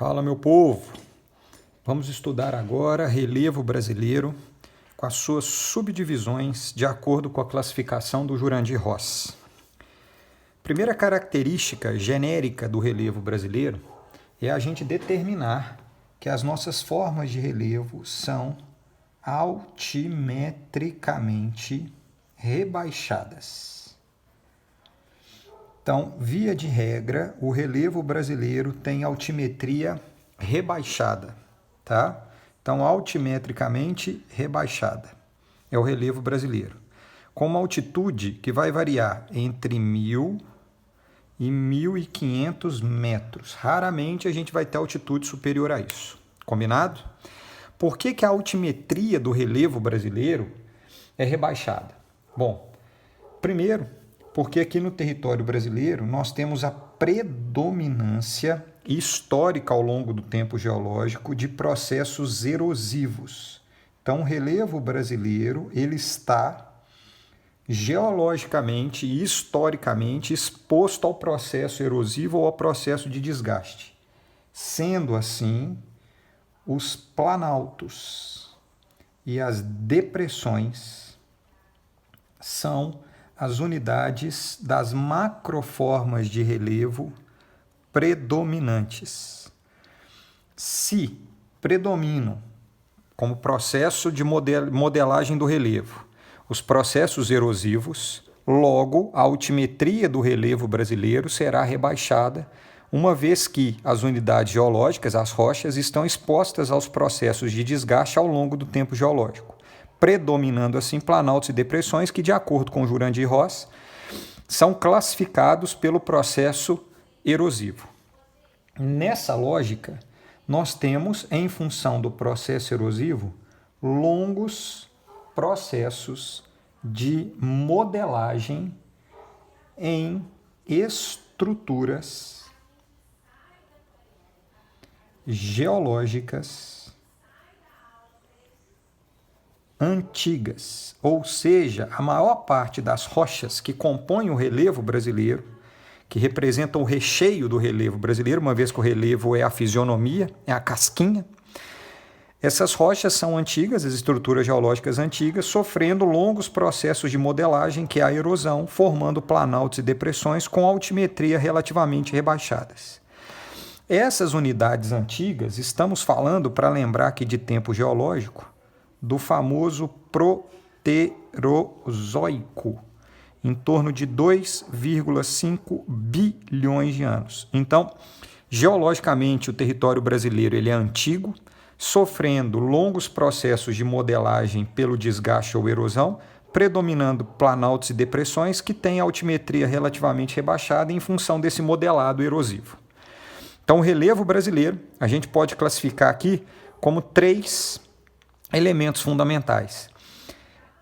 Fala, meu povo! Vamos estudar agora relevo brasileiro com as suas subdivisões de acordo com a classificação do Jurandir Ross. Primeira característica genérica do relevo brasileiro é a gente determinar que as nossas formas de relevo são altimetricamente rebaixadas. Então, via de regra, o relevo brasileiro tem altimetria rebaixada, tá? Então, altimetricamente rebaixada é o relevo brasileiro, com uma altitude que vai variar entre 1.000 e 1.500 metros. Raramente a gente vai ter altitude superior a isso. Combinado? Por que a altimetria do relevo brasileiro é rebaixada? Bom, primeiro, porque aqui no território brasileiro nós temos a predominância histórica ao longo do tempo geológico de processos erosivos. Então, o relevo brasileiro ele está geologicamente e historicamente exposto ao processo erosivo ou ao processo de desgaste. Sendo assim, os planaltos e as depressões são as unidades das macroformas de relevo predominantes. Se predominam como processo de modelagem do relevo os processos erosivos, logo a altimetria do relevo brasileiro será rebaixada, uma vez que as unidades geológicas, as rochas, estão expostas aos processos de desgaste ao longo do tempo geológico, predominando assim planaltos e depressões que, de acordo com Jurandir Ross, são classificados pelo processo erosivo. Nessa lógica, nós temos, em função do processo erosivo, longos processos de modelagem em estruturas geológicas antigas, ou seja, a maior parte das rochas que compõem o relevo brasileiro, que representam o recheio do relevo brasileiro, uma vez que o relevo é a fisionomia, é a casquinha, essas rochas são antigas, as estruturas geológicas antigas, sofrendo longos processos de modelagem, que é a erosão, formando planaltos e depressões com altimetria relativamente rebaixadas. Essas unidades antigas, estamos falando, para lembrar aqui de tempo geológico, do famoso Proterozoico, em torno de 2,5 bilhões de anos. Então, geologicamente, o território brasileiro ele é antigo, sofrendo longos processos de modelagem pelo desgaste ou erosão, predominando planaltos e depressões que têm altimetria relativamente rebaixada em função desse modelado erosivo. Então, o relevo brasileiro, a gente pode classificar aqui como 3 elementos fundamentais.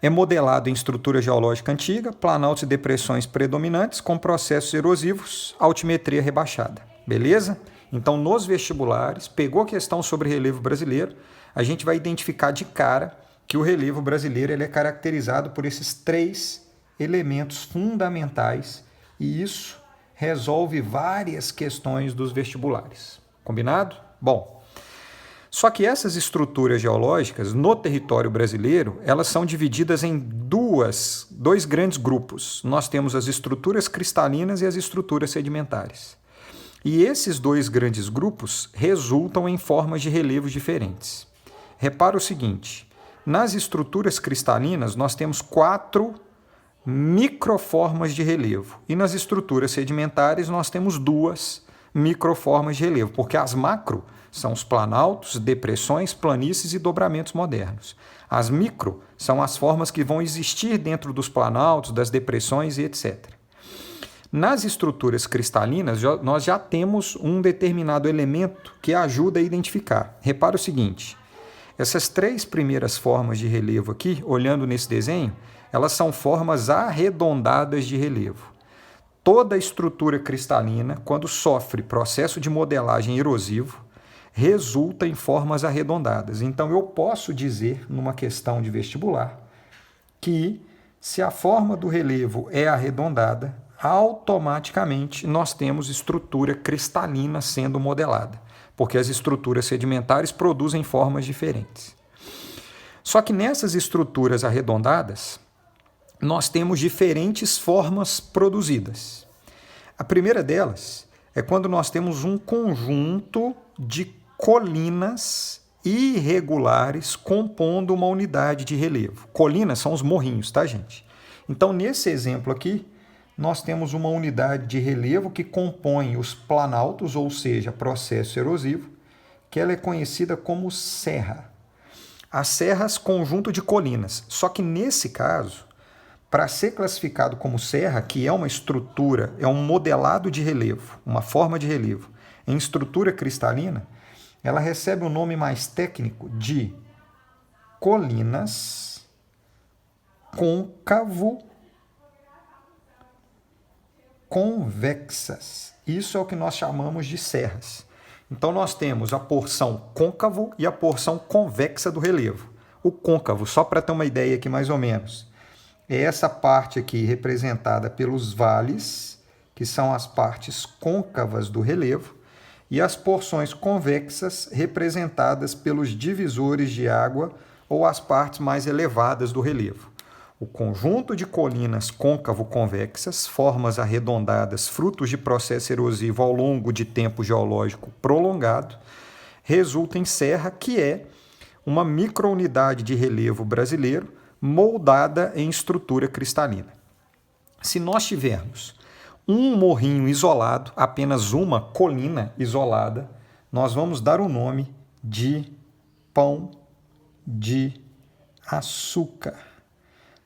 É modelado em estrutura geológica antiga, planaltos e depressões predominantes com processos erosivos, altimetria rebaixada. Beleza? Então, nos vestibulares, pegou a questão sobre relevo brasileiro, a gente vai identificar de cara que o relevo brasileiro ele é caracterizado por esses 3 elementos fundamentais e isso resolve várias questões dos vestibulares. Combinado? Bom, só que essas estruturas geológicas no território brasileiro, elas são divididas em dois grandes grupos. Nós temos as estruturas cristalinas e as estruturas sedimentares. E esses 2 grandes grupos resultam em formas de relevos diferentes. Repara o seguinte, nas estruturas cristalinas nós temos 4 microformas de relevo e nas estruturas sedimentares nós temos 2 microformas de relevo, porque as macro são os planaltos, depressões, planícies e dobramentos modernos. As micro são as formas que vão existir dentro dos planaltos, das depressões e etc. Nas estruturas cristalinas, nós já temos um determinado elemento que ajuda a identificar. Repara o seguinte, essas 3 primeiras formas de relevo aqui, olhando nesse desenho, elas são formas arredondadas de relevo. Toda estrutura cristalina, quando sofre processo de modelagem erosivo, resulta em formas arredondadas. Então, eu posso dizer, numa questão de vestibular, que se a forma do relevo é arredondada, automaticamente nós temos estrutura cristalina sendo modelada, porque as estruturas sedimentares produzem formas diferentes. Só que nessas estruturas arredondadas, nós temos diferentes formas produzidas. A primeira delas é quando nós temos um conjunto de colinas irregulares compondo uma unidade de relevo. Colinas são os morrinhos, tá, gente? Então, nesse exemplo aqui, nós temos uma unidade de relevo que compõe os planaltos, ou seja, processo erosivo, que ela é conhecida como serra. As serras, conjunto de colinas. Só que nesse caso, para ser classificado como serra, que é uma estrutura, é um modelado de relevo, uma forma de relevo, em estrutura cristalina, ela recebe o nome mais técnico de colinas côncavo-convexas. Isso é o que nós chamamos de serras. Então, nós temos a porção côncavo e a porção convexa do relevo. O côncavo, só para ter uma ideia aqui mais ou menos, é essa parte aqui representada pelos vales, que são as partes côncavas do relevo, e as porções convexas representadas pelos divisores de água ou as partes mais elevadas do relevo. O conjunto de colinas côncavo-convexas, formas arredondadas frutos de processo erosivo ao longo de tempo geológico prolongado, resulta em serra, que é uma microunidade de relevo brasileiro moldada em estrutura cristalina. Se nós tivermos um morrinho isolado, apenas uma colina isolada, nós vamos dar o nome de Pão de Açúcar.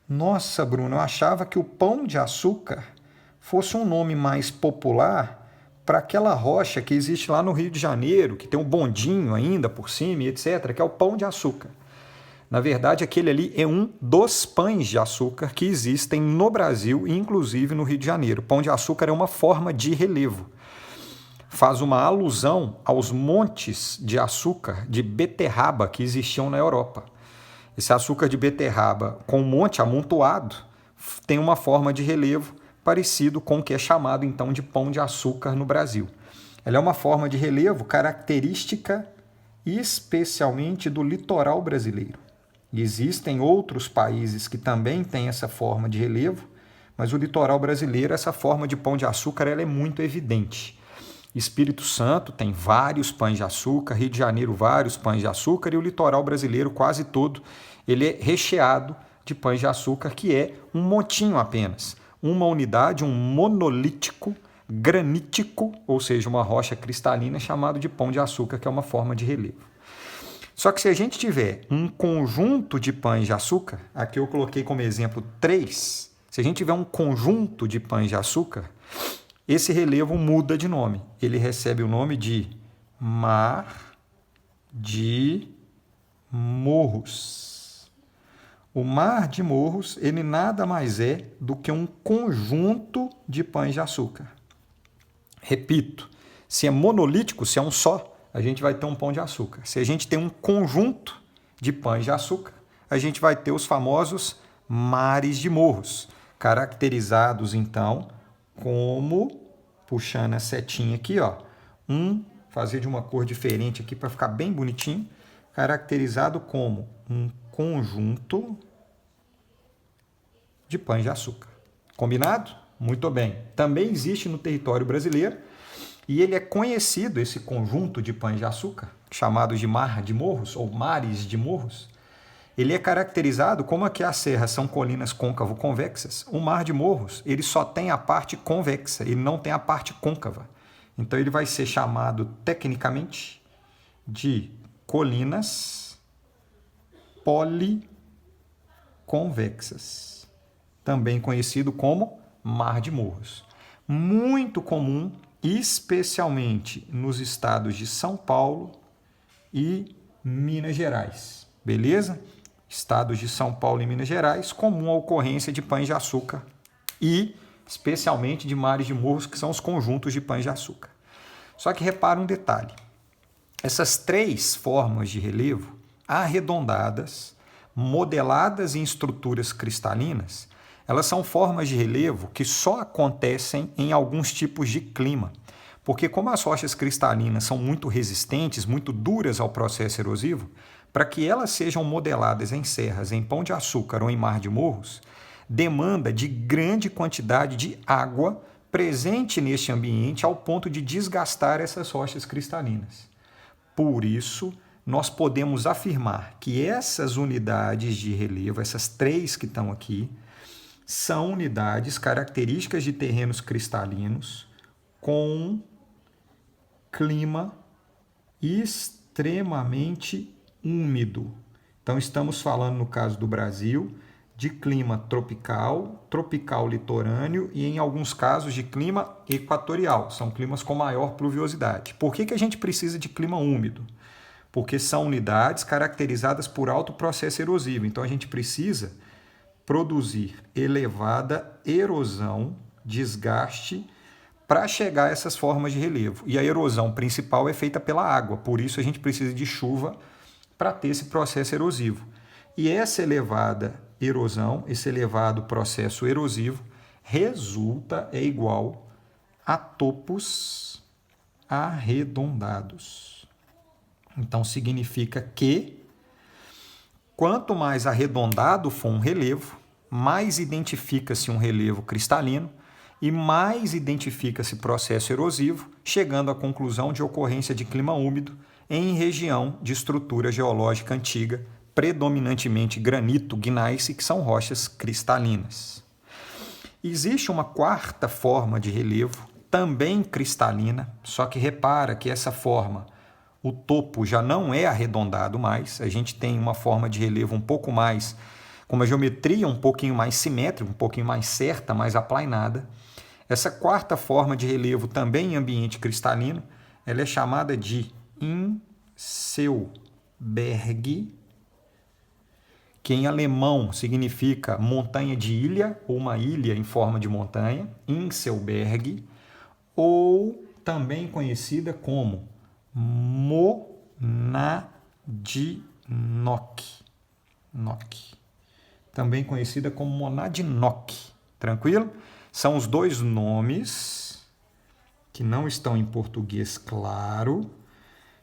Nossa, Bruno, eu achava que o Pão de Açúcar fosse um nome mais popular para aquela rocha que existe lá no Rio de Janeiro, que tem um bondinho ainda por cima, etc., que é o Pão de Açúcar. Na verdade, aquele ali é um dos pães de açúcar que existem no Brasil e inclusive no Rio de Janeiro. Pão de açúcar é uma forma de relevo. Faz uma alusão aos montes de açúcar de beterraba que existiam na Europa. Esse açúcar de beterraba com um monte amontoado tem uma forma de relevo parecido com o que é chamado então de pão de açúcar no Brasil. Ela é uma forma de relevo característica especialmente do litoral brasileiro. E existem outros países que também têm essa forma de relevo, mas o litoral brasileiro, essa forma de pão de açúcar, ela é muito evidente. Espírito Santo tem vários pães de açúcar, Rio de Janeiro vários pães de açúcar e o litoral brasileiro quase todo, ele é recheado de pães de açúcar, que é um montinho apenas, uma unidade, um monolítico granítico, ou seja, uma rocha cristalina chamado de pão de açúcar, que é uma forma de relevo. Só que se a gente tiver um conjunto de pães de açúcar, aqui eu coloquei como exemplo 3, se a gente tiver um conjunto de pães de açúcar, esse relevo muda de nome. Ele recebe o nome de Mar de Morros. O Mar de Morros, ele nada mais é do que um conjunto de pães de açúcar. Repito, se é monolítico, se é um só, a gente vai ter um pão de açúcar. Se a gente tem um conjunto de pães de açúcar, a gente vai ter os famosos mares de morros, caracterizados, então, como, puxando a setinha aqui, ó, fazer de uma cor diferente aqui para ficar bem bonitinho, caracterizado como um conjunto de pães de açúcar. Combinado? Muito bem. Também existe no território brasileiro, e ele é conhecido, esse conjunto de pães de açúcar, chamados de mar de morros ou mares de morros, ele é caracterizado como aqui as serras são colinas côncavo-convexas. O mar de morros, ele só tem a parte convexa, ele não tem a parte côncava. Então ele vai ser chamado tecnicamente de colinas policonvexas, também conhecido como mar de morros. Muito comum, especialmente nos estados de São Paulo e Minas Gerais. Beleza? Estados de São Paulo e Minas Gerais, comum a ocorrência de pães de açúcar e especialmente de mares de morros, que são os conjuntos de pães de açúcar. Só que repara um detalhe. Essas 3 formas de relevo arredondadas, modeladas em estruturas cristalinas, Elas são formas de relevo que só acontecem em alguns tipos de clima. Porque como as rochas cristalinas são muito resistentes, muito duras ao processo erosivo, para que elas sejam modeladas em serras, em Pão de Açúcar ou em Mar de Morros, demanda de grande quantidade de água presente neste ambiente ao ponto de desgastar essas rochas cristalinas. Por isso, nós podemos afirmar que essas unidades de relevo, essas 3 que estão aqui, são unidades características de terrenos cristalinos com clima extremamente úmido. Então, estamos falando, no caso do Brasil, de clima tropical, tropical litorâneo e, em alguns casos, de clima equatorial. São climas com maior pluviosidade. Por que a gente precisa de clima úmido? Porque são unidades caracterizadas por alto processo erosivo. Então, a gente precisa produzir elevada erosão, desgaste, para chegar a essas formas de relevo. E a erosão principal é feita pela água, por isso a gente precisa de chuva para ter esse processo erosivo. E essa elevada erosão, esse elevado processo erosivo, é igual a topos arredondados. Então, significa que quanto mais arredondado for um relevo, mais identifica-se um relevo cristalino e mais identifica-se processo erosivo, chegando à conclusão de ocorrência de clima úmido em região de estrutura geológica antiga, predominantemente granito, gneiss, que são rochas cristalinas. Existe uma 4ª forma de relevo, também cristalina, só que repara que essa forma, o topo já não é arredondado mais, a gente tem uma forma de relevo um pouco mais, com uma geometria um pouquinho mais simétrica, um pouquinho mais certa, mais aplainada. Essa 4ª forma de relevo, também em ambiente cristalino, ela é chamada de Inselberg, que em alemão significa montanha de ilha, ou uma ilha em forma de montanha, Inselberg, ou também conhecida como Monadnock. Também conhecida como Monadnock. Tranquilo? São os 2 nomes que não estão em português claro,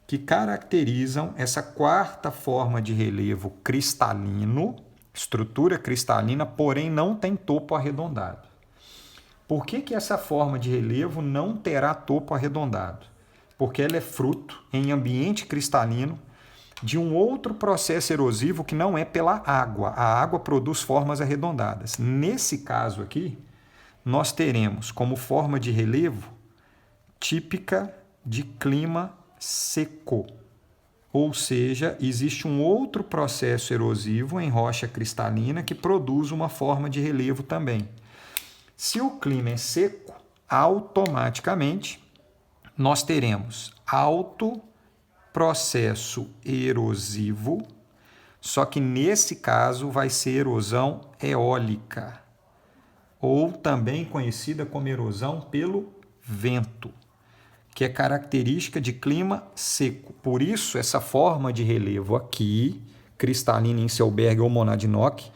que caracterizam essa 4ª forma de relevo cristalino, estrutura cristalina, porém não tem topo arredondado. Por que essa forma de relevo não terá topo arredondado? Porque ela é fruto, em ambiente cristalino, de um outro processo erosivo que não é pela água. A água produz formas arredondadas. Nesse caso aqui, nós teremos como forma de relevo típica de clima seco. Ou seja, existe um outro processo erosivo em rocha cristalina que produz uma forma de relevo também. Se o clima é seco, automaticamente nós teremos alto processo erosivo, só que nesse caso vai ser erosão eólica, ou também conhecida como erosão pelo vento, que é característica de clima seco. Por isso, essa forma de relevo aqui, cristalina Inselberg ou Monadnock,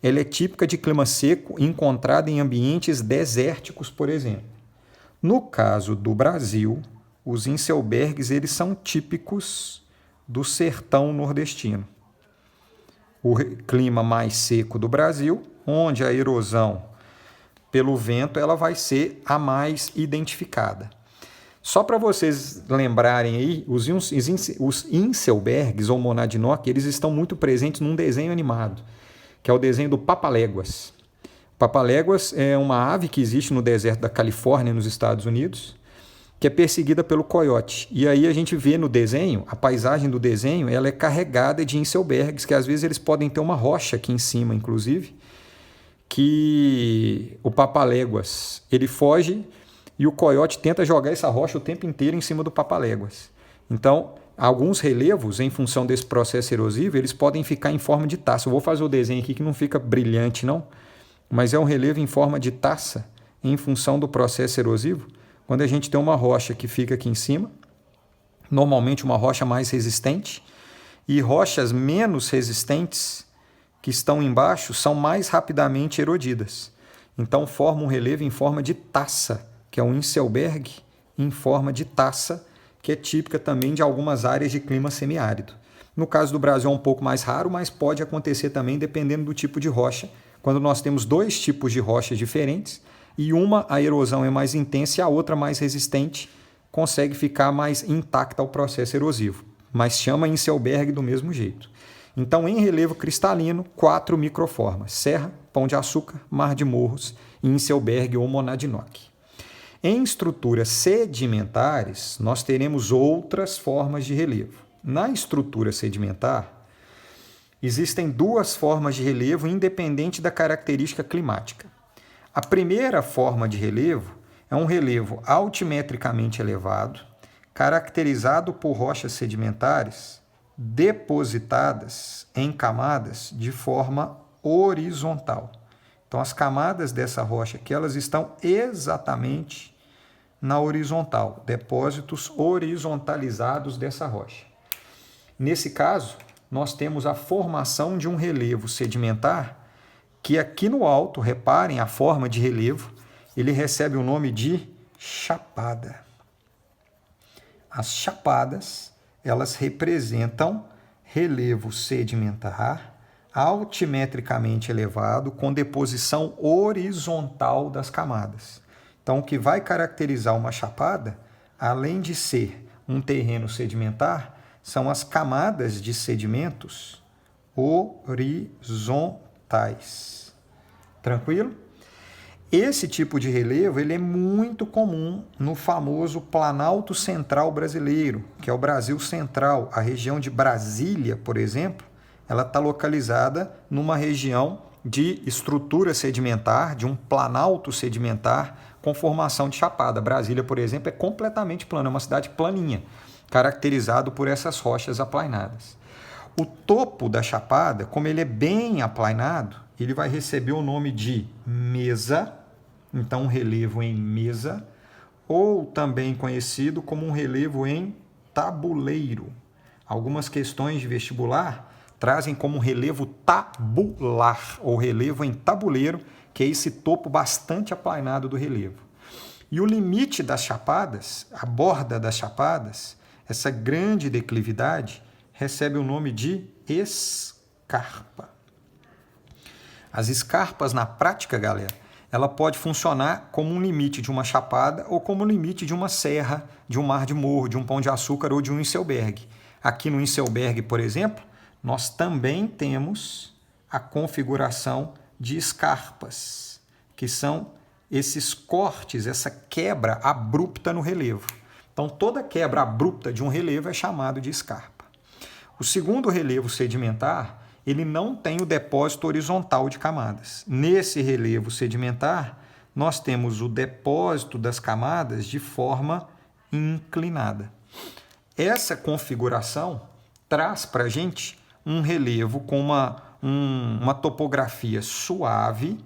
ela é típica de clima seco, encontrada em ambientes desérticos, por exemplo. No caso do Brasil, os Inselbergs eles são típicos do sertão nordestino. O clima mais seco do Brasil, onde a erosão pelo vento ela vai ser a mais identificada. Só para vocês lembrarem aí, os Inselbergs ou Monadnock, eles estão muito presentes num desenho animado, que é o desenho do Papaléguas. Papaléguas é uma ave que existe no deserto da Califórnia, nos Estados Unidos, que é perseguida pelo coiote. E aí a gente vê no desenho, a paisagem do desenho, ela é carregada de Inselbergs, que às vezes eles podem ter uma rocha aqui em cima, inclusive, que o Papaléguas, ele foge e o coiote tenta jogar essa rocha o tempo inteiro em cima do Papaléguas. Então, alguns relevos, em função desse processo erosivo, eles podem ficar em forma de taça. Eu vou fazer o desenho aqui que não fica brilhante, não, mas é um relevo em forma de taça, em função do processo erosivo. Quando a gente tem uma rocha que fica aqui em cima, normalmente uma rocha mais resistente, e rochas menos resistentes que estão embaixo são mais rapidamente erodidas. Então forma um relevo em forma de taça, que é um Inselberg em forma de taça, que é típica também de algumas áreas de clima semiárido. No caso do Brasil é um pouco mais raro, mas pode acontecer também dependendo do tipo de rocha. Quando nós temos dois tipos de rochas diferentes e uma a erosão é mais intensa e a outra mais resistente, consegue ficar mais intacta ao processo erosivo, mas chama Inselberg do mesmo jeito. Então, em relevo cristalino, 4 microformas: Serra, Pão de Açúcar, Mar de Morros e Inselberg ou Monadnock. Em estruturas sedimentares, nós teremos outras formas de relevo. Na estrutura sedimentar, existem duas formas de relevo independente da característica climática. A primeira forma de relevo é um relevo altimetricamente elevado, caracterizado por rochas sedimentares depositadas em camadas de forma horizontal. Então, as camadas dessa rocha aqui, elas estão exatamente na horizontal, depósitos horizontalizados dessa rocha. Nesse caso, nós temos a formação de um relevo sedimentar que aqui no alto, reparem a forma de relevo, ele recebe o nome de chapada. As chapadas, elas representam relevo sedimentar altimetricamente elevado com deposição horizontal das camadas. Então, o que vai caracterizar uma chapada, além de ser um terreno sedimentar, são as camadas de sedimentos horizontais. Tranquilo? Esse tipo de relevo ele é muito comum no famoso Planalto Central brasileiro, que é o Brasil Central. A região de Brasília, por exemplo, ela está localizada numa região de estrutura sedimentar, de um planalto sedimentar com formação de chapada. Brasília, por exemplo, é completamente plana, é uma cidade planinha, caracterizado por essas rochas aplainadas. O topo da chapada, como ele é bem aplainado, ele vai receber o nome de mesa, então um relevo em mesa, ou também conhecido como um relevo em tabuleiro. Algumas questões de vestibular trazem como relevo tabular, ou relevo em tabuleiro, que é esse topo bastante aplainado do relevo. E o limite das chapadas, a borda das chapadas, essa grande declividade, recebe o nome de escarpa. As escarpas, na prática, galera, ela pode funcionar como um limite de uma chapada ou como um limite de uma serra, de um mar de morro, de um pão de açúcar ou de um Inselberg. Aqui no Inselberg, por exemplo, nós também temos a configuração de escarpas, que são esses cortes, essa quebra abrupta no relevo. Então, toda quebra abrupta de um relevo é chamado de escarpa. O segundo relevo sedimentar, ele não tem o depósito horizontal de camadas. Nesse relevo sedimentar, nós temos o depósito das camadas de forma inclinada. Essa configuração traz para a gente um relevo com uma topografia suave,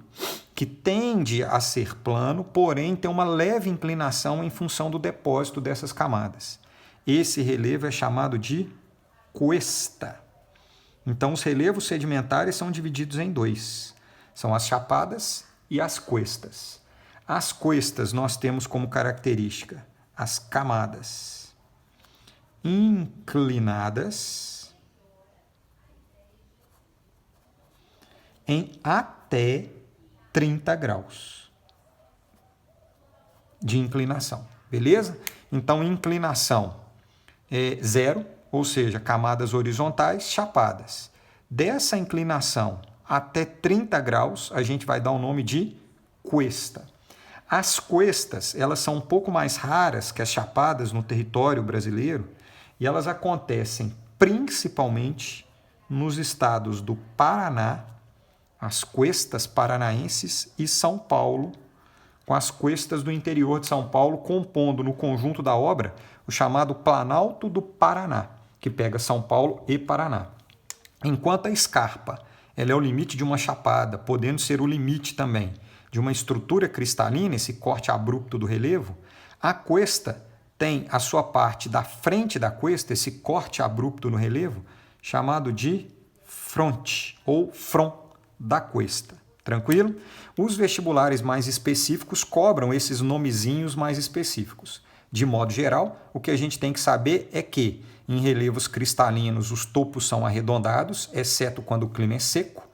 que tende a ser plano, porém tem uma leve inclinação em função do depósito dessas camadas. Esse relevo é chamado de cuesta. Então, os relevos sedimentares são divididos em dois. São as chapadas e as cuestas. As cuestas nós temos como característica as camadas inclinadas em até 30 graus de inclinação, beleza? Então, inclinação é 0, ou seja, camadas horizontais chapadas. Dessa inclinação até 30 graus, a gente vai dar o nome de cuesta. As cuestas, elas são um pouco mais raras que as chapadas no território brasileiro e elas acontecem principalmente nos estados do Paraná, as cuestas paranaenses e São Paulo, com as cuestas do interior de São Paulo, compondo no conjunto da obra o chamado Planalto do Paraná, que pega São Paulo e Paraná. Enquanto a escarpa ela é o limite de uma chapada, podendo ser o limite também de uma estrutura cristalina, esse corte abrupto do relevo, a cuesta tem a sua parte da frente da cuesta, esse corte abrupto no relevo, chamado de fronte ou front da cuesta. Tranquilo? Os vestibulares mais específicos cobram esses nomezinhos mais específicos. De modo geral, o que a gente tem que saber é que em relevos cristalinos os topos são arredondados, exceto quando o clima é seco,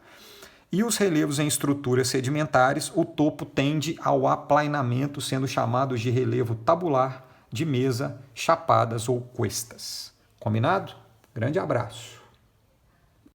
e os relevos em estruturas sedimentares, o topo tende ao aplainamento, sendo chamados de relevo tabular, de mesa, chapadas ou cuestas. Combinado? Grande abraço!